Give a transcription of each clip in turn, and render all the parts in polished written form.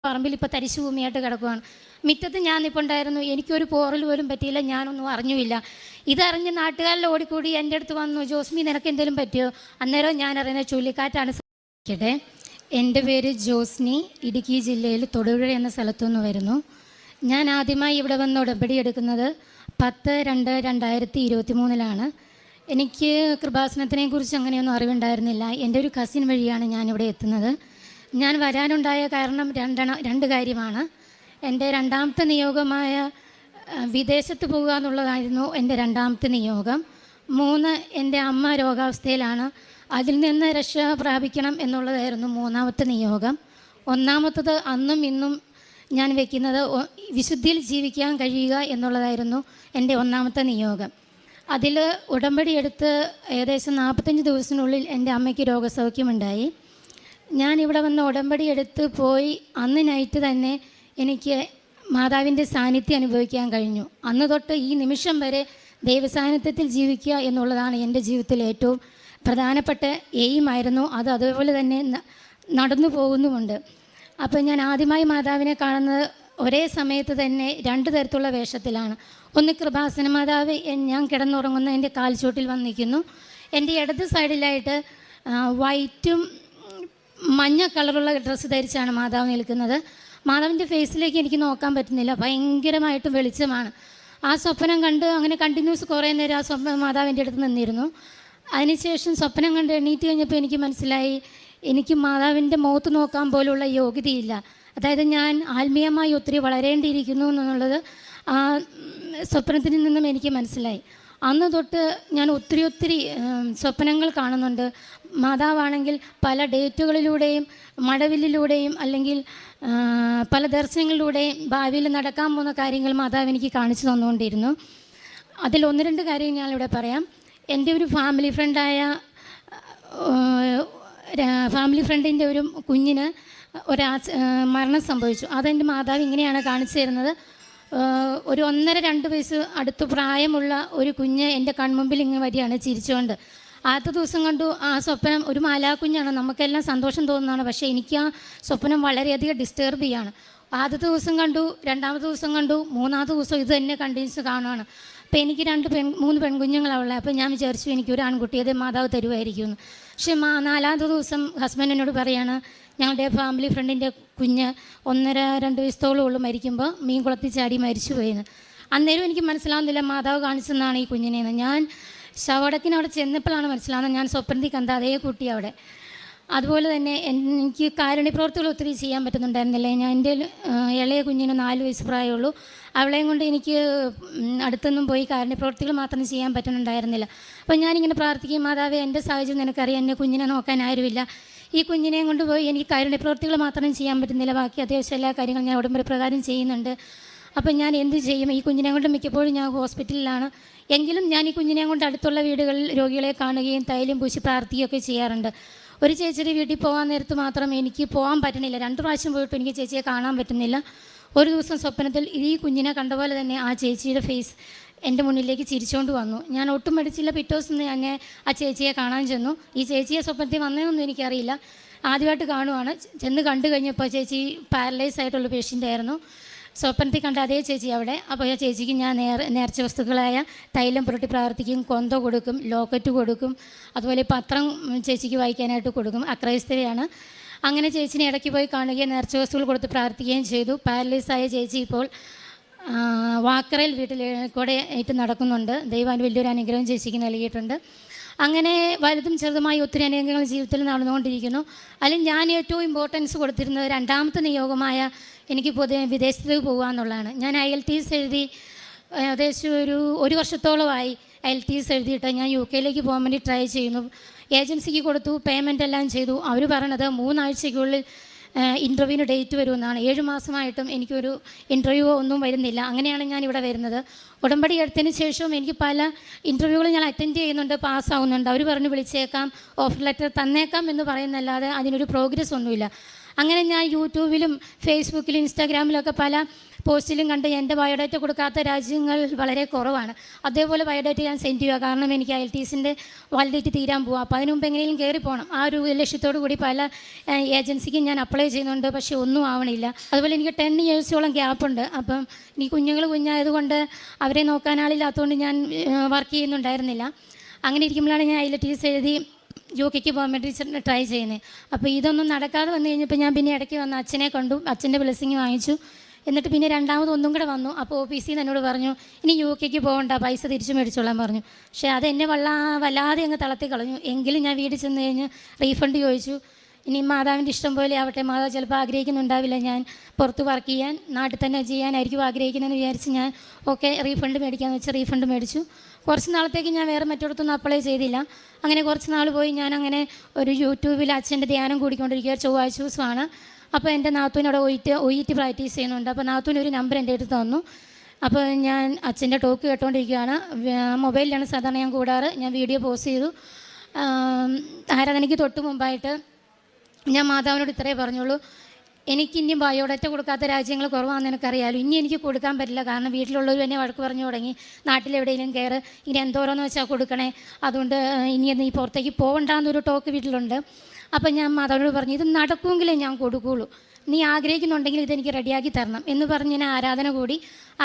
പറമ്പിൽ ഇപ്പോൾ തരിശു ഭൂമിയായിട്ട് കിടക്കുകയാണ്. മുറ്റത്ത് ഞാൻ നിൽപ്പുണ്ടായിരുന്നു, എനിക്കൊരു പോറൽ പോലും പറ്റിയില്ല, ഞാനൊന്നും അറിഞ്ഞുമില്ല. ഇതറിഞ്ഞ് നാട്ടുകാരിൽ ഓടിക്കൂടി എൻ്റെ അടുത്ത് വന്നു, ജോസ്മി നിനക്ക് എന്തെങ്കിലും പറ്റിയോ? അന്നേരം ഞാൻ അറിയുന്നത് ചുഴലിക്കാറ്റാണ്. കേട്ടെ, എൻ്റെ പേര് ജോസ്നി, ഇടുക്കി ജില്ലയിൽ തൊടുപുഴ എന്ന സ്ഥലത്തുനിന്ന് വരുന്നു. ഞാൻ ആദ്യമായി ഇവിടെ വന്ന് ഉടമ്പടി എടുക്കുന്നത് 10/2/2023 എനിക്ക് കൃപാസനത്തിനെക്കുറിച്ച് അങ്ങനെയൊന്നും അറിവുണ്ടായിരുന്നില്ല. എൻ്റെ ഒരു കസിൻ വഴിയാണ് ഞാനിവിടെ എത്തുന്നത്. ഞാൻ വരാനുണ്ടായ കാരണം രണ്ട് കാര്യമാണ്. എൻ്റെ രണ്ടാമത്തെ നിയോഗമായ വിദേശത്ത് പോകുക എന്നുള്ളതായിരുന്നു എൻ്റെ രണ്ടാമത്തെ നിയോഗം. 3, എൻ്റെ അമ്മ രോഗാവസ്ഥയിലാണ്, അതിൽ നിന്ന് രക്ഷ പ്രാപിക്കണം എന്നുള്ളതായിരുന്നു മൂന്നാമത്തെ നിയോഗം. ഒന്നാമത്തത് അന്നും ഇന്നും ഞാൻ വയ്ക്കുന്നത് വിശുദ്ധിയിൽ ജീവിക്കാൻ കഴിയുക എന്നുള്ളതായിരുന്നു എൻ്റെ ഒന്നാമത്തെ നിയോഗം. അതിൽ ഉടമ്പടി എടുത്ത് ഏകദേശം 45 ദിവസത്തിനുള്ളിൽ എൻ്റെ അമ്മയ്ക്ക് രോഗസൗഖ്യമുണ്ടായി. ഞാനിവിടെ വന്ന് ഉടമ്പടി എടുത്ത് പോയി അന്ന് നൈറ്റ് തന്നെ എനിക്ക് മാതാവിൻ്റെ സാന്നിധ്യം അനുഭവിക്കാൻ കഴിഞ്ഞു. അന്ന് തൊട്ട് ഈ നിമിഷം വരെ ദൈവസാന്നിധ്യത്തിൽ ജീവിക്കുക എന്നുള്ളതാണ് എൻ്റെ ജീവിതത്തിൽ ഏറ്റവും പ്രധാനപ്പെട്ട എയിമായിരുന്നു. അത് അതുപോലെ തന്നെ നടന്നു പോകുന്നുമുണ്ട്. അപ്പോൾ ഞാൻ ആദ്യമായി മാതാവിനെ കാണുന്നത് ഒരേ സമയത്ത് തന്നെ 2 തരത്തിലുള്ള വേഷത്തിലാണ്. ഒന്ന്, കൃപാസന മാതാവ് ഞാൻ കിടന്നുറങ്ങുന്ന എൻ്റെ കാൽച്ചോട്ടിൽ വന്നിരിക്കുന്നു. എൻ്റെ ഇടത് സൈഡിലായിട്ട് വൈറ്റും മഞ്ഞ കളറുള്ള ഡ്രസ്സ് ധരിച്ചാണ് മാതാവ് നിൽക്കുന്നത്. മാതാവിൻ്റെ ഫേസിലേക്ക് എനിക്ക് നോക്കാൻ പറ്റുന്നില്ല, ഭയങ്കരമായിട്ടും വെളിച്ചമാണ്. ആ സ്വപ്നം കണ്ട് അങ്ങനെ കണ്ടിന്യൂസ് കുറേ നേരം ആ സ്വപ്നം മാതാവിൻ്റെ അടുത്ത് നിന്നിരുന്നു. അതിനുശേഷം സ്വപ്നം കണ്ട് എണീറ്റ് കഴിഞ്ഞപ്പോൾ എനിക്ക് മനസ്സിലായി, എനിക്ക് മാതാവിൻ്റെ മുഖത്ത് നോക്കാൻ പോലുള്ള യോഗ്യതയില്ല. അതായത് ഞാൻ ആത്മീയമായി ഒത്തിരി വളരേണ്ടിയിരിക്കുന്നു എന്നുള്ളത് ആ സ്വപ്നത്തിൽ നിന്നും എനിക്ക് മനസ്സിലായി. അന്ന് തൊട്ട് ഞാൻ ഒത്തിരി സ്വപ്നങ്ങൾ കാണുന്നുണ്ട്. മാതാവാണെങ്കിൽ പല ഡേറ്റുകളിലൂടെയും മഴവില്ലിലൂടെയും അല്ലെങ്കിൽ പല ദർശനങ്ങളിലൂടെയും ഭാവിയിൽ നടക്കാൻ പോകുന്ന കാര്യങ്ങൾ മാതാവ് എനിക്ക് കാണിച്ചു തന്നുകൊണ്ടിരുന്നു. അതിൽ 1-2 കാര്യം ഞാനിവിടെ പറയാം. എൻ്റെ ഒരു ഫാമിലി ഫ്രണ്ടിൻ്റെ ഒരു കുഞ്ഞിന് മരണം സംഭവിച്ചു. അതെൻ്റെ മാതാവ് ഇങ്ങനെയാണ് കാണിച്ചു തരുന്നത്. ഒരു 1.5-2 വയസ്സ് അടുത്ത് പ്രായമുള്ള ഒരു കുഞ്ഞ് എൻ്റെ കൺമുമ്പിൽ ഇങ്ങനെ വരികയാണ് ചിരിച്ചുകൊണ്ട്. ആദ്യത്തെ ദിവസം കണ്ടു ആ സ്വപ്നം, ഒരു മാലാക്കുഞ്ഞാണ്, നമുക്കെല്ലാം സന്തോഷം തോന്നുന്നതാണ്. പക്ഷേ എനിക്ക് ആ സ്വപ്നം വളരെയധികം ഡിസ്റ്റർബ് ചെയ്യാണ്. ആദ്യത്തെ ദിവസം കണ്ടു, രണ്ടാമത്തെ ദിവസം കണ്ടു, മൂന്നാമത്തെ ദിവസം ഇത് തന്നെ കണ്ടിന്യൂസ് കാണുകയാണ്. അപ്പോൾ എനിക്ക് 3 പെൺകുഞ്ഞുങ്ങളാണുള്ളത്. അപ്പോൾ ഞാൻ വിചാരിച്ചു എനിക്കൊരു ആൺകുട്ടിയത് മാതാവ് തരുമായിരിക്കുമെന്ന്. പക്ഷേ 4ാമത്തെ ദിവസം ഹസ്ബൻഡ് എന്നോട് പറയാണ്, ഞങ്ങളുടെ ഫാമിലി ഫ്രണ്ടിൻ്റെ കുഞ്ഞ് 1.5-2 വയസ്സോളം ഉള്ളു മരിക്കുമ്പോൾ മീൻ കുളത്തിൽ ചാടി മരിച്ചു പോയെന്ന്. അന്നേരം എനിക്ക് മനസ്സിലാവുന്നില്ല മാതാവ് കാണിച്ചെന്നാണ് ഈ കുഞ്ഞിനെയെന്ന്. ഞാൻ ശവടക്കിന് അവിടെ ചെന്നപ്പോഴാണ് മനസ്സിലാവുന്നത് ഞാൻ സ്വപ്നത്തിൽ കണ്ട അതേ കുട്ടി അവിടെ. അതുപോലെ തന്നെ എനിക്ക് കാരുണ്യപ്രവർത്തികൾ ഒത്തിരി ചെയ്യാൻ പറ്റുന്നുണ്ടായിരുന്നില്ല. ഞാൻ എൻ്റെ ഇളയ കുഞ്ഞിന് 4 വയസ്സ് പ്രായമുള്ളൂ. അവളെയും കൊണ്ട് എനിക്ക് അടുത്തൊന്നും പോയി കാരുണ്യപ്രവർത്തികൾ മാത്രം ചെയ്യാൻ പറ്റുന്നുണ്ടായിരുന്നില്ല. അപ്പോൾ ഞാനിങ്ങനെ പ്രാർത്ഥിക്കും, മാതാവേ എൻ്റെ സാഹചര്യം നിനക്കറിയാം, എൻ്റെ കുഞ്ഞിനെ നോക്കാൻ ആരുമില്ല, ഈ കുഞ്ഞിനെയും കൊണ്ടുപോയി എനിക്ക് കാരുണ്യപ്രവർത്തികൾ മാത്രം ചെയ്യാൻ പറ്റുന്നില്ല, ബാക്കി അത്യാവശ്യം എല്ലാ കാര്യങ്ങളും ഞാൻ ഉടമ്പടി പ്രകാരം ചെയ്യുന്നുണ്ട്. അപ്പം ഞാൻ എന്ത് ചെയ്യും? ഈ കുഞ്ഞിനെ കൊണ്ട് മിക്കപ്പോഴും ഞാൻ ഹോസ്പിറ്റലിലാണ്. എങ്കിലും ഞാൻ ഈ കുഞ്ഞിനെ കൊണ്ട് അടുത്തുള്ള വീടുകളിൽ രോഗികളെ കാണുകയും തൈലം പൂശി പ്രാർത്ഥിക്കുകയൊക്കെ ചെയ്യാറുണ്ട്. ഒരു ചേച്ചിയുടെ വീട്ടിൽ പോകാൻ നേരത്ത് മാത്രം എനിക്ക് പോകാൻ പറ്റണില്ല. 2 പ്രാവശ്യം പോയിട്ട് എനിക്ക് ചേച്ചിയെ കാണാൻ പറ്റുന്നില്ല. ഒരു ദിവസം സ്വപ്നത്തിൽ ഈ കുഞ്ഞിനെ കണ്ട പോലെ തന്നെ ആ ചേച്ചിയുടെ ഫേസ് എൻ്റെ മുന്നിലേക്ക് ചിരിച്ചുകൊണ്ട് വന്നു. ഞാൻ ഒട്ടും മടിച്ചില്ല. പിറ്റേ ദിവസം ഞാൻ ആ ചേച്ചിയെ കാണാൻ ചെന്നു. ഈ ചേച്ചിയെ സ്വപ്നത്തിൽ വന്നതെന്നൊന്നും എനിക്കറിയില്ല, ആദ്യമായിട്ട് കാണുവാണ്. ചെന്ന് കണ്ടു കഴിഞ്ഞപ്പോൾ ചേച്ചി പാരലൈസ് ആയിട്ടുള്ള പേഷ്യൻ്റ് ആയിരുന്നു. സ്വപ്നത്തിൽ കണ്ട അതേ ചേച്ചി അവിടെ. അപ്പോൾ ആ ചേച്ചിക്ക് ഞാൻ നേർച്ച വസ്തുക്കളായ തൈലം പുരട്ടി പ്രാർത്ഥിക്കും, കൊന്ത കൊടുക്കും, ലോക്കറ്റ് കൊടുക്കും, അതുപോലെ പത്രം ചേച്ചിക്ക് വായിക്കാനായിട്ട് കൊടുക്കും. അക്രൈസ്തവയാണ്. അങ്ങനെ ചേച്ചിനെ ഇടയ്ക്ക് പോയി കാണുകയും നേർച്ച വസ്തുക്കൾ കൊടുത്ത് പ്രാർത്ഥിക്കുകയും ചെയ്തു. പാരലൈസായ ചേച്ചി ഇപ്പോൾ വാക്കറയിൽ വീട്ടിൽ കൂടെ ആയിട്ട് നടക്കുന്നുണ്ട്. ദൈവം വലിയൊരു അനുഗ്രഹം ചേച്ചിക്ക് നൽകിയിട്ടുണ്ട്. അങ്ങനെ വലുതും ചെറുതുമായി ഒത്തിരി അനുഗ്രഹങ്ങൾ ജീവിതത്തിൽ നടന്നുകൊണ്ടിരിക്കുന്നു. അതിൽ ഞാൻ ഏറ്റവും ഇമ്പോർട്ടൻസ് കൊടുത്തിരുന്നത് രണ്ടാമത്തെ നിയോഗമായ എനിക്ക് വിദേശത്തേക്ക് പോകുക എന്നുള്ളതാണ്. ഞാൻ IELTS എഴുതി ഏകദേശം ഒരു വർഷത്തോളമായി IELTS എഴുതിയിട്ട് ഞാൻ UK പോകാൻ വേണ്ടി ട്രൈ ചെയ്യുന്നു. ഏജൻസിക്ക് കൊടുത്തു, പേയ്മെൻ്റ് എല്ലാം ചെയ്തു. അവർ പറയണത് 3 ആഴ്ചയ്ക്കുള്ളിൽ ഇൻ്റർവ്യൂവിന് ഡേറ്റ് വരുമെന്നാണ്. 7 മാസമായിട്ടും എനിക്കൊരു ഇൻ്റർവ്യൂ ഒന്നും വരുന്നില്ല. അങ്ങനെയാണ് ഞാൻ ഇവിടെ വരുന്നത്. ഉടമ്പടി എടുത്തതിന് ശേഷവും എനിക്ക് പല ഇൻ്റർവ്യൂകളും ഞാൻ അറ്റൻഡ് ചെയ്യുന്നുണ്ട്, പാസ്സാവുന്നുണ്ട്. അവർ പറഞ്ഞ് വിളിച്ചേക്കാം, ഓഫർ ലെറ്റർ തന്നേക്കാം എന്ന് പറയുന്നല്ലാതെ അതിനൊരു പ്രോഗ്രസ് ഒന്നുമില്ല. അങ്ങനെ ഞാൻ യൂട്യൂബിലും ഫേസ്ബുക്കിലും ഇൻസ്റ്റാഗ്രാമിലൊക്കെ പല പോസ്റ്റിലും കണ്ട് എൻ്റെ ബയോഡേറ്റ കൊടുക്കാത്ത രാജ്യങ്ങൾ വളരെ കുറവാണ്. അതേപോലെ ബയോഡേറ്റ ഞാൻ സെൻഡ് ചെയ്യുക. കാരണം എനിക്ക് IELTS വാലിഡിറ്റി തീരാൻ പോവുക. അപ്പോൾ അതിന് മുമ്പ് എങ്ങനെയും കയറി പോകണം. ആ ഒരു ലക്ഷ്യത്തോടു കൂടി പല ഏജൻസിക്കും ഞാൻ അപ്ലൈ ചെയ്യുന്നുണ്ട്. പക്ഷേ ഒന്നും ആവണില്ല. അതുപോലെ എനിക്ക് 10 ഇയേഴ്സോളം ഗ്യാപ്പുണ്ട്. അപ്പം ഈ കുഞ്ഞായതുകൊണ്ട് അവരെ നോക്കാൻ ആളില്ലാത്തതുകൊണ്ട് ഞാൻ വർക്ക് ചെയ്യുന്നുണ്ടായിരുന്നില്ല. അങ്ങനെ ഇരിക്കുമ്പോഴാണ് ഞാൻ IELTS എഴുതി UK പോകാൻ വേണ്ടി ട്രൈ ചെയ്യുന്നത്. അപ്പോൾ ഇതൊന്നും നടക്കാതെ വന്നു കഴിഞ്ഞപ്പോൾ ഞാൻ പിന്നെ ഇടയ്ക്ക് വന്ന് അച്ഛനെ കണ്ടു. അച്ഛൻ്റെ ബ്ലെസ്സിങ് വാങ്ങിച്ചു. എന്നിട്ട് പിന്നെ രണ്ടാമതൊന്നും കൂടെ വന്നു. അപ്പോൾ ഓഫീസിൽ എന്നോട് പറഞ്ഞു, ഇനി UK പോകണ്ട, പൈസ തിരിച്ചു മേടിച്ചോളാൻ പറഞ്ഞു. പക്ഷേ അതെന്നെ വല്ലാതെ അങ്ങ് തളർത്തി കളഞ്ഞു. എങ്കിലും ഞാൻ വീട്ടിൽ ചെന്ന് കഴിഞ്ഞ് റീഫണ്ട് ചോദിച്ചു. ഇനി മാതാവിൻ്റെ ഇഷ്ടം പോലെ ആവട്ടെ, മാതാവ് ചിലപ്പോൾ ആഗ്രഹിക്കുന്നുണ്ടാവില്ല ഞാൻ പുറത്ത് വർക്ക് ചെയ്യാൻ, നാട്ടിൽ തന്നെ ചെയ്യാനായിരിക്കും ആഗ്രഹിക്കുന്നതെന്ന് വിചാരിച്ച് ഞാൻ ഓക്കെ റീഫണ്ട് മേടിക്കാമെന്ന് വെച്ചാൽ റീഫണ്ട് മേടിച്ചു. കുറച്ച് നാളത്തേക്ക് ഞാൻ വേറെ മറ്റിടത്തൊന്നും അപ്ലൈ ചെയ്തില്ല. അങ്ങനെ കുറച്ച് നാൾ പോയി. ഞാൻ അങ്ങനെ ഒരു യൂട്യൂബിൽ അച്ഛൻ്റെ ധ്യാനം കൂടിക്കൊണ്ടിരിക്കുക. ചൊവ്വാഴ്ച ദിവസമാണ്. അപ്പോൾ എൻ്റെ നാത്തൂനോട് OET പ്രാക്ടീസ് ചെയ്യുന്നുണ്ട്. അപ്പോൾ നാത്തൂനൊരു നമ്പർ എൻ്റെ അടുത്ത് തന്നു. അപ്പോൾ ഞാൻ അച്ഛൻ്റെ ടോക്ക് കേട്ടുകൊണ്ടിരിക്കുകയാണ്. മൊബൈലിലാണ് സാധാരണ ഞാൻ കൂടാറ്. ഞാൻ വീഡിയോ പോസ്റ്റ് ചെയ്തു. ആരാധനയ്ക്ക് തൊട്ട് മുമ്പായിട്ട് ഞാൻ മാതാവിനോട് ഇത്രേ പറഞ്ഞുള്ളൂ, എനിക്കിനി ബയോഡേറ്റ കൊടുക്കാത്ത രാജ്യങ്ങൾ കുറവാണെന്ന് എനിക്കറിയാമല്ലോ. ഇനി എനിക്ക് കൊടുക്കാൻ പറ്റില്ല. കാരണം വീട്ടിലുള്ളവർ എന്നെ വഴക്ക് പറഞ്ഞു തുടങ്ങി, നാട്ടിലെവിടെയെങ്കിലും കയറ്, ഇനി എന്തോരോന്ന് വെച്ചാൽ കൊടുക്കണേ, അതുകൊണ്ട് ഇനി നീ പുറത്തേക്ക് പോകണ്ടെന്നൊരു ടോക്ക് വീട്ടിലുണ്ട്. അപ്പം ഞാൻ മാതാവിനോട് പറഞ്ഞു, ഇത് നടക്കുമെങ്കിലേ ഞാൻ കൊടുക്കുകയുള്ളൂ, നീ ആഗ്രഹിക്കുന്നുണ്ടെങ്കിൽ ഇതെനിക്ക് റെഡിയാക്കി തരണം എന്ന് പറഞ്ഞ് ഞാൻ ആരാധന കൂടി.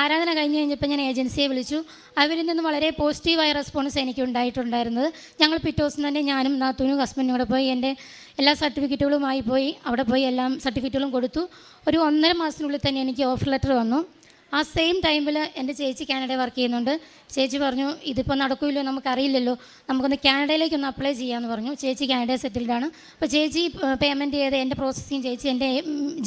ആരാധന കഴിഞ്ഞ് കഴിഞ്ഞപ്പോൾ ഞാൻ ഏജൻസിയെ വിളിച്ചു. അവരിൽ നിന്ന് വളരെ പോസിറ്റീവായ റെസ്പോൺസ് എനിക്ക് ഉണ്ടായിട്ടുണ്ടായിരുന്നത്. ഞങ്ങൾ പിറ്റേ ദിവസം തന്നെ ഞാനും നാത്തൂനും ഹസ്ബൻഡും കൂടെ പോയി എൻ്റെ എല്ലാ സർട്ടിഫിക്കറ്റുകളുമായി പോയി അവിടെ പോയി എല്ലാം സർട്ടിഫിക്കറ്റുകളും കൊടുത്തു. ഒരു 1.5 മാസത്തിനുള്ളിൽ തന്നെ എനിക്ക് ഓഫർ ലെറ്റർ വന്നു. ആ സെയിം ടൈമിൽ എൻ്റെ ചേച്ചി കാനഡയിൽ വർക്ക് ചെയ്യുന്നുണ്ട്. ചേച്ചി പറഞ്ഞു, ഇതിപ്പോൾ നടക്കില്ലോ, നമുക്കറിയില്ലല്ലോ, നമുക്കൊന്ന് കാനഡയിലേക്കൊന്ന് അപ്ലൈ ചെയ്യാമെന്ന് പറഞ്ഞു. ചേച്ചി കാനഡയിൽ സെറ്റിൽഡാണ്. അപ്പോൾ ചേച്ചി പേയ്മെൻറ്റ് ചെയ്ത് എൻ്റെ പ്രോസസ്സിങ് ചേച്ചി എൻ്റെ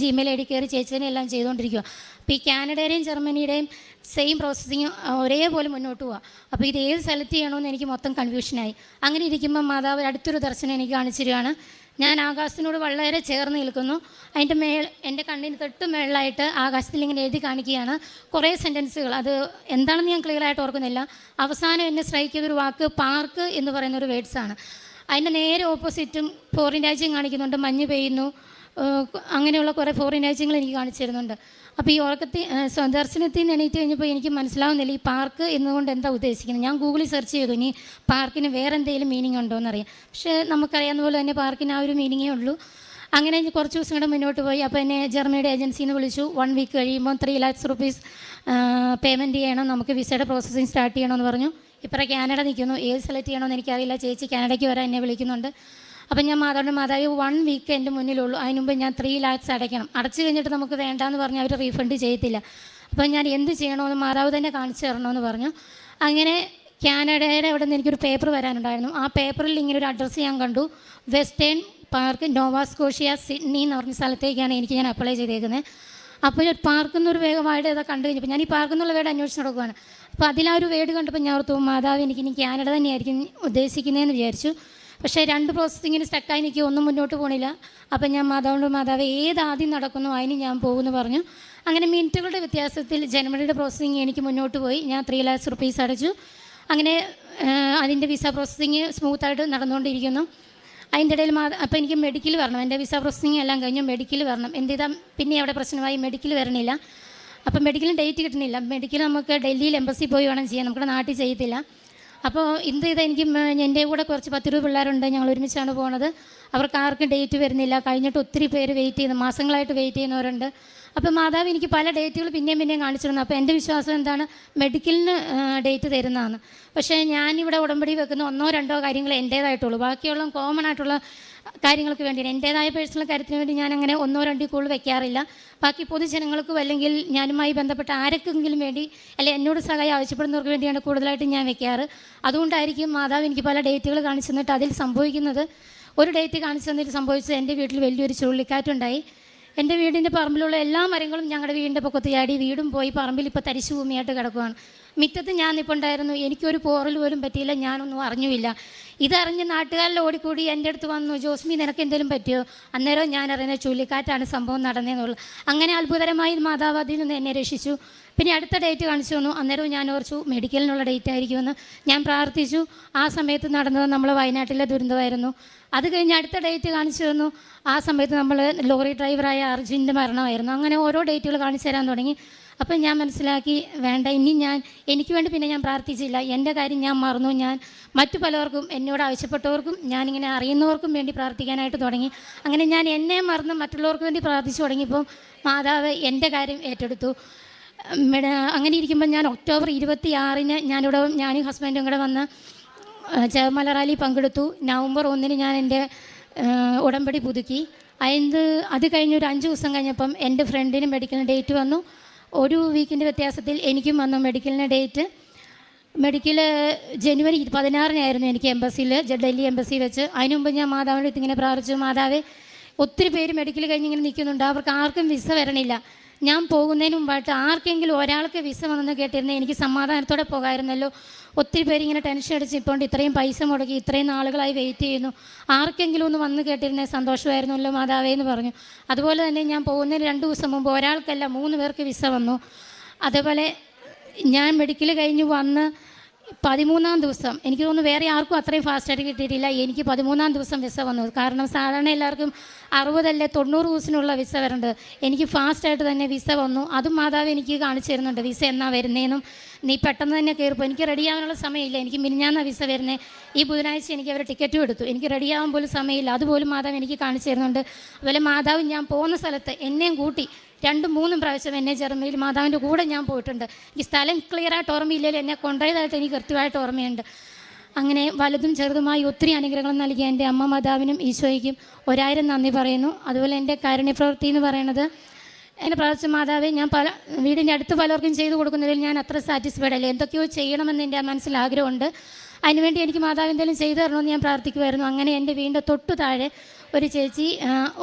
Gmail ID കയറി ചേച്ചിനെ എല്ലാം ചെയ്തുകൊണ്ടിരിക്കുക. അപ്പോൾ ഈ കാനഡയുടെയും ജർമ്മനിയുടെയും സെയിം പ്രോസസ്സിങ് ഒരേപോലെ മുന്നോട്ട് പോവുക. അപ്പോൾ ഇത് ഏത് സെലക്ട് ചെയ്യണമെന്ന് എനിക്ക് മൊത്തം കൺഫ്യൂഷനായി. അങ്ങനെ ഇരിക്കുമ്പോൾ മാതാവ് അടുത്തൊരു ദർശനം എനിക്ക് കാണിച്ചിരിക്കുകയാണ്. ഞാൻ ആകാശത്തിനോട് വളരെ ചേർന്ന് നിൽക്കുന്നു. അതിൻ്റെ എൻ്റെ കണ്ണിന് തൊട്ട് മേളിലായിട്ട് ആകാശത്തിൽ ഇങ്ങനെ എഴുതി കാണിക്കുകയാണ് കുറേ സെൻറ്റൻസുകൾ. അത് എന്താണെന്ന് ഞാൻ ക്ലിയറായിട്ട് ഓർക്കുന്നില്ല. അവസാനം എന്നെ സ്ട്രൈക്ക് ചെയ്തൊരു വാക്ക് പാർക്ക് എന്ന് പറയുന്നൊരു വേർഡ്സാണ്. അതിൻ്റെ നേരെ ഓപ്പോസിറ്റും ഫോറിൻ രാജ്യം കാണിക്കുന്നുണ്ട്, മഞ്ഞ് പെയ്യുന്നു, അങ്ങനെയുള്ള കുറേ ഫോറിൻ രാജ്യങ്ങൾ എനിക്ക് കാണിച്ചു തരുന്നുണ്ട്. അപ്പോൾ ഈ ദർശനത്തിൽ നിന്ന് എണീറ്റ് കഴിഞ്ഞപ്പോൾ എനിക്ക് മനസ്സിലാവുന്നില്ല ഈ പാർക്ക് എന്നുകൊണ്ട് എന്താ ഉദ്ദേശിക്കുന്നത്. ഞാൻ ഗൂഗിളിൽ സെർച്ച് ചെയ്തു ഇനി പാർക്കിന് വേറെ എന്തെങ്കിലും മീനിങ് ഉണ്ടോ എന്നറിയാം. പക്ഷേ നമുക്കറിയാവുന്ന പോലെ തന്നെ പാർക്കിന് ആ ഒരു മീനിങ്ങേ ഉള്ളൂ. അങ്ങനെ കുറച്ച് ദിവസം കൂടെ മുന്നോട്ട് പോയി. അപ്പോൾ എന്നെ ജർമ്മനിയുടെ ഏജൻസിയിൽ നിന്ന് വിളിച്ചു. 1 വീക്ക് കഴിയുമ്പോൾ 3 lakhs rupees പേയ്മെൻറ്റ് ചെയ്യണം, നമുക്ക് വിസയുടെ പ്രോസസ്സിങ് സ്റ്റാർട്ട് ചെയ്യണമെന്ന് പറഞ്ഞു. ഇപ്പം കാനഡ നിൽക്കുന്നു, ഏത് സെലക്ട് ചെയ്യണമെന്ന് എനിക്കറിയില്ല. ചേച്ചി കാനഡയ്ക്ക് വരാൻ എന്നെ വിളിക്കുന്നുണ്ട്. അപ്പം ഞാൻ മാതാവ് 1 വീക്ക് എൻ്റെ മുന്നിലുള്ളൂ, അതിന് മുമ്പ് ഞാൻ 3 lakhs അടയ്ക്കണം, അടച്ചു കഴിഞ്ഞിട്ട് നമുക്ക് വേണ്ടാന്ന് പറഞ്ഞ് അവർ റീഫണ്ട് ചെയ്യത്തില്ല. അപ്പം ഞാൻ എന്ത് ചെയ്യണമെന്ന് മാതാവ് തന്നെ കാണിച്ചു തരണമെന്ന് പറഞ്ഞു. അങ്ങനെ കാനഡയുടെ അവിടെ നിന്ന് എനിക്കൊരു പേപ്പർ വരാനുണ്ടായിരുന്നു. ആ പേപ്പറിൽ ഇങ്ങനെ ഒരു അഡ്രസ്സ് ഞാൻ കണ്ടു, വെസ്റ്റേൺ പാർക്ക്, നോവാസ്കോഷ്യ, സിഡ്നി എന്ന് പറഞ്ഞ സ്ഥലത്തേക്കാണ് ഞാൻ അപ്ലൈ ചെയ്തേക്കുന്നത്. അപ്പോൾ ഒരു പാർക്ക് എന്നൊരു വേർഡ് ഏതാ കണ്ടു കഴിഞ്ഞപ്പോൾ ഞാൻ ഈ പാർക്ക് എന്നുള്ള വേർഡ് അന്വേഷിച്ച് നടക്കുകയാണ്. അപ്പോൾ അതിലാ ഒരു വേർഡ് കണ്ടപ്പോൾ ഞാൻ ഓർത്തു, മാതാവ് എനിക്കിനി കാനഡ തന്നെയായിരിക്കും ഉദ്ദേശിക്കുന്നതെന്ന് വിചാരിച്ചു. പക്ഷേ 2 പ്രോസസ്സിങ്ങിന് സ്റ്റക്കായി എനിക്ക് ഒന്നും മുന്നോട്ട് പോകണില്ല. അപ്പം ഞാൻ മാതാവ് ഏതാദ്യം നടക്കുന്നു അതിന് ഞാൻ പോകുമെന്ന് പറഞ്ഞു. അങ്ങനെ മിനിറ്റുകളുടെ വ്യത്യാസത്തിൽ ജർമ്മനിയുടെ പ്രോസസ്സിങ് എനിക്ക് മുന്നോട്ട് പോയി. ഞാൻ 3 lakhs rupees അടച്ചു. അങ്ങനെ അതിൻ്റെ വിസ പ്രോസസ്സിങ് സ്മൂത്തായിട്ട് നടന്നുകൊണ്ടിരിക്കുന്നു. അതിൻ്റെ ഇടയിൽ അപ്പോൾ എനിക്ക് മെഡിക്കൽ വരണം, എൻ്റെ വിസ പ്രോസസ്സിങ് എല്ലാം കഴിഞ്ഞു, മെഡിക്കൽ വരണം. എന്ത് ചെയ്താൽ പിന്നെ അവിടെ പ്രശ്നമായി, മെഡിക്കൽ വരണില്ല. അപ്പം മെഡിക്കലിന് ഡേറ്റ് കിട്ടുന്നില്ല. മെഡിക്കൽ നമുക്ക് ഡൽഹിയിൽ എംബസി പോയി വേണം ചെയ്യാൻ, നമ്മുടെ നാട്ടിൽ ചെയ്യത്തില്ല. അപ്പോൾ എന്ത് ചെയ്താൽ എനിക്ക് എൻ്റെ കൂടെ കുറച്ച് 10-20 പിള്ളേരുണ്ട്, ഞങ്ങൾ ഒരുമിച്ചാണ് പോകുന്നത്. അവർക്ക് ആർക്കും ഡേറ്റ് വരുന്നില്ല. കഴിഞ്ഞിട്ട് ഒത്തിരി പേര് വെയിറ്റ് ചെയ്യുന്നു, മാസങ്ങളായിട്ട് വെയിറ്റ് ചെയ്യുന്നവരുണ്ട്. അപ്പോൾ മാതാവ് എനിക്ക് പല ഡേറ്റുകൾ പിന്നെയും കാണിച്ചിരുന്നു. അപ്പോൾ എൻ്റെ വിശ്വാസം എന്താണ്, മെഡിക്കലിന് ഡേറ്റ് തരുന്നതാണ്. പക്ഷേ ഞാനിവിടെ ഉടമ്പടി വെക്കുന്ന 1-2 കാര്യങ്ങൾ എൻ്റേതായിട്ടുള്ളൂ. ബാക്കിയുള്ള കോമൺ ആയിട്ടുള്ള കാര്യങ്ങൾക്ക് വേണ്ടിയാണ്, എൻ്റേതായ പേഴ്സണൽ കാര്യത്തിന് വേണ്ടി ഞാൻ അങ്ങനെ 1-2 കൂടുതൽ വെക്കാറില്ല. ബാക്കി പൊതുജനങ്ങൾക്കും അല്ലെങ്കിൽ ഞാനുമായി ബന്ധപ്പെട്ട ആർക്കെങ്കിലും വേണ്ടി അല്ലെങ്കിൽ എന്നോട് സഹായം ആവശ്യപ്പെടുന്നവർക്ക് വേണ്ടിയാണ് കൂടുതലായിട്ട് ഞാൻ വെക്കാറ്. അതുകൊണ്ടായിരിക്കും മാതാവ് എനിക്ക് പല ഡേറ്റുകൾ കാണിച്ചു തന്നിട്ട് അതിൽ സംഭവിക്കുന്നത്, ഒരു ഡേറ്റ് കാണിച്ചു തന്നിട്ട് സംഭവിച്ചത് എൻ്റെ വീട്ടിൽ വലിയൊരു ചുഴലിക്കാറ്റുണ്ടായി. എൻ്റെ വീടിൻ്റെ പറമ്പിലുള്ള എല്ലാ മരങ്ങളും ഞങ്ങളുടെ വീടിൻ്റെ പൊക്കത്ത് ചാടി, വീടും പോയി, പറമ്പിൽ ഇപ്പോൾ തരിശു ഭൂമിയായിട്ട് കിടക്കുകയാണ്. മുറ്റത്ത് ഞാൻ നിൽപ്പുണ്ടായിരുന്നു. എനിക്കൊരു പോറൽ പോലും പറ്റിയില്ല, ഞാനൊന്നും അറിഞ്ഞുമില്ല. ഇതറിഞ്ഞ് നാട്ടുകാരിൽ ഓടിക്കൂടി എൻ്റെ അടുത്ത് വന്നു, ജോസ്മി നിനക്ക് എന്തെങ്കിലും പറ്റിയോ? അന്നേരം ഞാൻ അറിയുന്നത് ചുഴലിക്കാറ്റാണ് സംഭവം നടന്നതെന്നുള്ളു. അങ്ങനെ അത്ഭുതകരമായി മാതാവ് അതിൽ നിന്ന് എന്നെ രക്ഷിച്ചു. പിന്നെ അടുത്ത ഡേറ്റ് കാണിച്ചു തന്നു. അന്നേരവും ഞാൻ ഓർച്ചു മെഡിക്കലിനുള്ള ഡേറ്റ് ആയിരിക്കുമെന്ന്. ഞാൻ പ്രാർത്ഥിച്ചു. ആ സമയത്ത് നടന്നത് നമ്മൾ വയനാട്ടിലെ ദുരന്തമായിരുന്നു. അത് കഴിഞ്ഞ് അടുത്ത ഡേറ്റ് കാണിച്ചു തന്നു. ആ സമയത്ത് നമ്മൾ ലോറി ഡ്രൈവറായ അർജുൻ്റെ മരണമായിരുന്നു. അങ്ങനെ ഓരോ ഡേറ്റുകൾ കാണിച്ചു തരാൻ തുടങ്ങി. അപ്പം ഞാൻ മനസ്സിലാക്കി, വേണ്ട, ഇനി എനിക്ക് വേണ്ടി പിന്നെ ഞാൻ പ്രാർത്ഥിച്ചില്ല. എൻ്റെ കാര്യം ഞാൻ മറന്നു. ഞാൻ മറ്റു പലർക്കും, എന്നോട് ആവശ്യപ്പെട്ടവർക്കും, ഞാനിങ്ങനെ അറിയുന്നവർക്കും വേണ്ടി പ്രാർത്ഥിക്കാനായിട്ട് തുടങ്ങി. അങ്ങനെ ഞാൻ എന്നെ മറന്ന് മറ്റുള്ളവർക്ക് വേണ്ടി പ്രാർത്ഥിച്ചു തുടങ്ങിയപ്പോൾ മാതാവ് എൻ്റെ കാര്യം ഏറ്റെടുത്തു. അങ്ങനെ ഇരിക്കുമ്പോൾ ഞാൻ ഒക്ടോബർ 26-ന് ഞാനും ഹസ്ബൻഡും കൂടെ വന്ന് ജപമാല റാലി പങ്കെടുത്തു. നവംബർ 1-ന് ഞാൻ എൻ്റെ ഉടമ്പടി പുതുക്കി. അത് കഴിഞ്ഞ് ഒരു 5 ദിവസം കഴിഞ്ഞപ്പം എൻ്റെ ഫ്രണ്ടിന് മെഡിക്കലിന് ഡേറ്റ് വന്നു. ഒരു വീക്കിൻ്റെ വ്യത്യാസത്തിൽ എനിക്കും വന്നു മെഡിക്കലിന് ഡേറ്റ്. മെഡിക്കൽ ജനുവരി 16-നായിരുന്നു എനിക്ക് എംബസിയിൽ, ഡൽഹി എംബസി വെച്ച്. അതിന് മുമ്പ് ഞാൻ മാതാവിൻ്റെ അടുത്ത് ഇങ്ങനെ പ്രാർത്ഥിച്ചു, മാതാവേ, ഒത്തിരി പേര് മെഡിക്കൽ കഴിഞ്ഞ് ഇങ്ങനെ നിൽക്കുന്നുണ്ട്, അവർക്ക് ആർക്കും വിസ വരണില്ല. ഞാൻ പോകുന്നതിന് മുമ്പായിട്ട് ആർക്കെങ്കിലും ഒരാൾക്ക് വിസ വന്നെന്ന് കേട്ടിരുന്നത് എനിക്ക് സമാധാനത്തോടെ പോകാമായിരുന്നല്ലോ. ഒത്തിരി പേര് ഇങ്ങനെ ടെൻഷൻ അടിച്ച് ഇപ്പോൾ ഇത്രയും പൈസ മുടക്കി ഇത്രയും നാളുകളായി വെയിറ്റ് ചെയ്യുന്നു, ആർക്കെങ്കിലും ഒന്ന് വന്ന് കേട്ടിരുന്നത് സന്തോഷമായിരുന്നല്ലോ മാതാവേ എന്ന് പറഞ്ഞു. അതുപോലെ തന്നെ ഞാൻ പോകുന്നതിന് 2 ദിവസം മുമ്പ് ഒരാൾക്കല്ല 3 പേർക്ക് വിസ വന്നു. അതേപോലെ ഞാൻ മെഡിക്കൽ കഴിഞ്ഞ് വന്ന് 13-ാം ദിവസം, എനിക്ക് തോന്നുന്നു വേറെ ആർക്കും അത്രയും ഫാസ്റ്റായിട്ട് കിട്ടിയിട്ടില്ല, എനിക്ക് 13-ാം ദിവസം വിസ വന്നു. കാരണം സാധാരണ എല്ലാവർക്കും 60 അല്ല 90 ദിവസത്തിനുള്ള വിസ വരേണ്ടത്. എനിക്ക് ഫാസ്റ്റായിട്ട് തന്നെ വിസ വന്നു. അതും മാതാവ് എനിക്ക് കാണിച്ചു തരുന്നുണ്ട്, വിസ എന്നാ വരുന്നതെന്നും. നീ പെട്ടെന്ന് തന്നെ കയറിപ്പോൾ. എനിക്ക് റെഡിയാവാനുള്ള സമയമില്ല, എനിക്ക് മിനിഞ്ഞാന്നാ വിസ വരുന്നത്. ഈ ബുധനാഴ്ച എനിക്ക് അവർ ടിക്കറ്റും എടുത്തു. എനിക്ക് റെഡിയാവാൻ പോലും സമയമില്ല, അതുപോലും മാതാവ് എനിക്ക് കാണിച്ചു തരുന്നുണ്ട്. അതുപോലെ മാതാവ് ഞാൻ പോകുന്ന സ്ഥലത്ത് എന്നെയും കൂട്ടി 2-3 പ്രാവശ്യം എന്നെ ജർമ്മനിയിൽ മാതാവിൻ്റെ കൂടെ ഞാൻ പോയിട്ടുണ്ട്. ഈ സ്ഥലം ക്ലിയറായിട്ട് ഓർമ്മയില്ലെങ്കിൽ എന്നെ കൊണ്ടുപോയതായിട്ട് എനിക്ക് കൃത്യമായിട്ട് ഓർമ്മയുണ്ട്. അങ്ങനെ വലുതും ചെറുതുമായി ഒത്തിരി അനുഗ്രഹങ്ങൾ നൽകിയ എൻ്റെ അമ്മ മാതാവിനും ഈശോയ്ക്കും 1000 നന്ദി പറയുന്നു. അതുപോലെ എൻ്റെ കാരുണ്യപ്രവൃത്തി എന്ന് പറയുന്നത്, എന്നെ പ്രാർത്ഥിച്ച മാതാവേ, ഞാൻ വീടിൻ്റെ അടുത്ത് പലർക്കും ചെയ്തു കൊടുക്കുന്നതിൽ ഞാൻ അത്ര സാറ്റിസ്ഫൈഡ് അല്ല. എന്തൊക്കെയോ ചെയ്യണമെന്ന് എൻ്റെ മനസ്സിൽ ആഗ്രഹമുണ്ട്. അതിനുവേണ്ടി എനിക്ക് മാതാവ് എന്തെങ്കിലും ചെയ്തു തരണമെന്ന് ഞാൻ പ്രാർത്ഥിക്കുമായിരുന്നു. അങ്ങനെ എൻ്റെ വീടിൻ്റെ തൊട്ടു താഴെ ഒരു ചേച്ചി,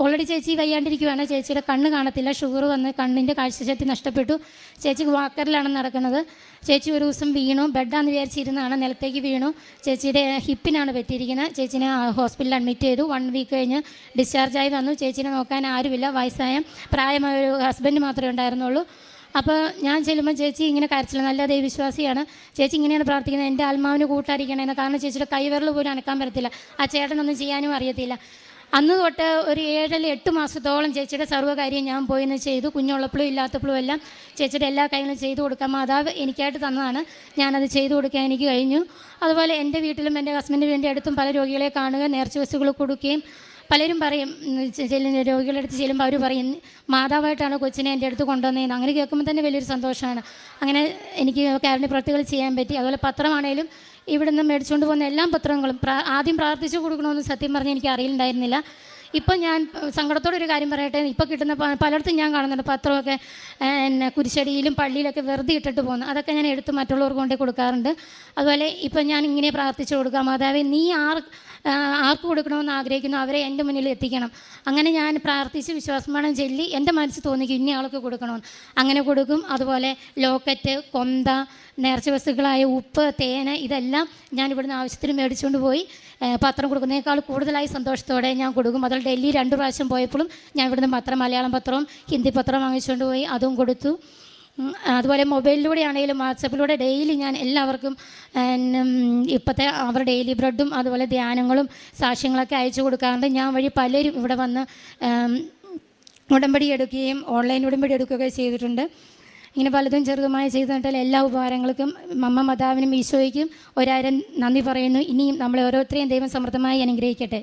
ഓൾറെഡി ചേച്ചി വയ്യാണ്ടിരിക്കുകയാണ്. ചേച്ചിയുടെ കണ്ണ് കാണത്തില്ല, ഷുഗർ വന്ന് കണ്ണിൻ്റെ കാഴ്ചശക്തി നഷ്ടപ്പെട്ടു. ചേച്ചിക്ക് വാക്കറിലാണ് നടക്കുന്നത്. ചേച്ചി ഒരു ദിവസം വീണു, ബെഡാന്ന് വിചാരിച്ചിരുന്നാണ്, നിലത്തേക്ക് വീണു. ചേച്ചിയുടെ ഹിപ്പിനാണ് പറ്റിയിരിക്കുന്നത്. ചേച്ചിനെ ഹോസ്പിറ്റലിൽ അഡ്മിറ്റ് ചെയ്തു. 1 വീക്ക് കഴിഞ്ഞ് ഡിസ്ചാർജായി വന്നു. ചേച്ചിനെ നോക്കാൻ ആരുമില്ല, പ്രായമായ ഒരു ഹസ്ബൻഡ് മാത്രമേ ഉണ്ടായിരുന്നുള്ളൂ. അപ്പോൾ ഞാൻ ചെല്ലുമ്പോൾ ചേച്ചി ഇങ്ങനെ കരച്ചില്ല, നല്ല ദൈവവിശ്വാസിയാണ്. ചേച്ചി ഇങ്ങനെയാണ് പ്രാർത്ഥിക്കുന്നത്, എൻ്റെ ആത്മാവിന് കൂട്ടായിരിക്കണേന്ന്. കാരണം ചേച്ചിയുടെ കൈവിരൽ പോലും അനക്കാൻ പറ്റത്തില്ല, ആ ചേട്ടനൊന്നും ചെയ്യാനും അറിയത്തില്ല. അന്ന് തൊട്ട് ഒരു 7-8 മാസത്തോളം ചേച്ചിയുടെ സർവ്വകാര്യം ഞാൻ പോയിന്ന് ചെയ്തു. കുഞ്ഞുള്ളപ്പോഴും ഇല്ലാത്തപ്പോഴും എല്ലാം ചേച്ചിയുടെ എല്ലാ കാര്യങ്ങളും ചെയ്തു കൊടുക്കാൻ മാതാവ് എനിക്കായിട്ട് തന്നതാണ്. ഞാനത് ചെയ്തു കൊടുക്കാൻ എനിക്ക് കഴിഞ്ഞു. അതുപോലെ എൻ്റെ വീട്ടിലും എൻ്റെ ഹസ്ബൻഡിന് വേണ്ടി അടുത്തും പല രോഗികളെ കാണുക, നേർച്ച വസ്തുക്കൾ കൊടുക്കുകയും. പലരും പറയും, രോഗികളുടെ അടുത്ത് ചെല്ലുമ്പോൾ അവർ പറയും, മാതാവായിട്ടാണ് കൊച്ചിനെ എൻ്റെ അടുത്ത് കൊണ്ടുവന്നതെന്ന്. അങ്ങനെ കേൾക്കുമ്പോൾ തന്നെ വലിയൊരു സന്തോഷമാണ്. അങ്ങനെ എനിക്ക് കാരുണ്യപ്രവൃത്തികൾ ചെയ്യാൻ പറ്റി. അതുപോലെ പത്രമാണേലും ഇവിടുന്ന് മേടിച്ചുകൊണ്ട് പോകുന്ന എല്ലാ പത്രങ്ങളും ആദ്യം പ്രാർത്ഥിച്ചു കൊടുക്കണമെന്ന് സത്യം പറഞ്ഞ് എനിക്ക് അറിയില്ലായിരുന്നില്ല. ഇപ്പം ഞാൻ സങ്കടത്തോടെ ഒരു കാര്യം പറയട്ടെ, ഇപ്പോൾ കിട്ടുന്ന പലയിടത്തും ഞാൻ കാണുന്നുണ്ട് പത്രമൊക്കെ കുരിശടിയിലും പള്ളിയിലൊക്കെ വെറുതെ ഇട്ടിട്ട് പോകുന്നു. അതൊക്കെ ഞാൻ എടുത്ത് മറ്റുള്ളവർക്ക് കൊണ്ടേ കൊടുക്കാറുണ്ട്. അതുപോലെ ഇപ്പം ഞാൻ ഇങ്ങനെ പ്രാർത്ഥിച്ചു കൊടുക്കാം, മാതാവേ, നീ ആർക്ക് കൊടുക്കണമെന്ന് ആഗ്രഹിക്കുന്നു അവരെ എൻ്റെ മുന്നിൽ എത്തിക്കണം. അങ്ങനെ ഞാൻ പ്രാർത്ഥിച്ച് വിശ്വാസമാണം ചൊല്ലി എൻ്റെ മനസ്സിൽ തോന്നിക്കും ഇന്ന ആൾക്ക് കൊടുക്കണമെന്ന്. അങ്ങനെ കൊടുക്കും. അതുപോലെ ലോക്കറ്റ്, കൊന്ത, നേർച്ച വസ്തുക്കളായ ഉപ്പ്, തേന്, ഇതെല്ലാം ഞാൻ ഇവിടുന്ന് ആവശ്യത്തിന് മേടിച്ചുകൊണ്ട് പോയി പത്രം കൊടുക്കുന്നതിനേക്കാൾ കൂടുതലായി സന്തോഷത്തോടെ ഞാൻ കൊടുക്കും. അതുപോലെ ഡൽഹി 2 പ്രാവശ്യം പോയപ്പോഴും ഞാൻ ഇവിടുന്ന് മലയാളം പത്രവും ഹിന്ദി പത്രം വാങ്ങിച്ചുകൊണ്ട് പോയി അതും കൊടുത്തു. അതുപോലെ മൊബൈലിലൂടെ ആണെങ്കിലും വാട്സപ്പിലൂടെ ഡെയിലി ഞാൻ എല്ലാവർക്കും ഇപ്പോഴത്തെ അവർ ഡെയിലി ബ്രെഡും അതുപോലെ ധ്യാനങ്ങളും സാക്ഷ്യങ്ങളൊക്കെ അയച്ചു കൊടുക്കാറുണ്ട്. ഞാൻ വഴി പലരും ഇവിടെ വന്ന് ഉടമ്പടി എടുക്കുകയും ഓൺലൈൻ ഉടമ്പടി എടുക്കുകയൊക്കെ ചെയ്തിട്ടുണ്ട്. ഇങ്ങനെ പലതും ചെറുതുമായി ചെയ്തിട്ടുള്ള എല്ലാ ഉപകാരങ്ങൾക്കും അമ്മ മാതാവിനും ഈശോയ്ക്കും 1000 നന്ദി പറയുന്നു. ഇനിയും നമ്മളെ ഓരോരുത്തരെയും ദൈവം സമൃദ്ധമായി അനുഗ്രഹിക്കട്ടെ.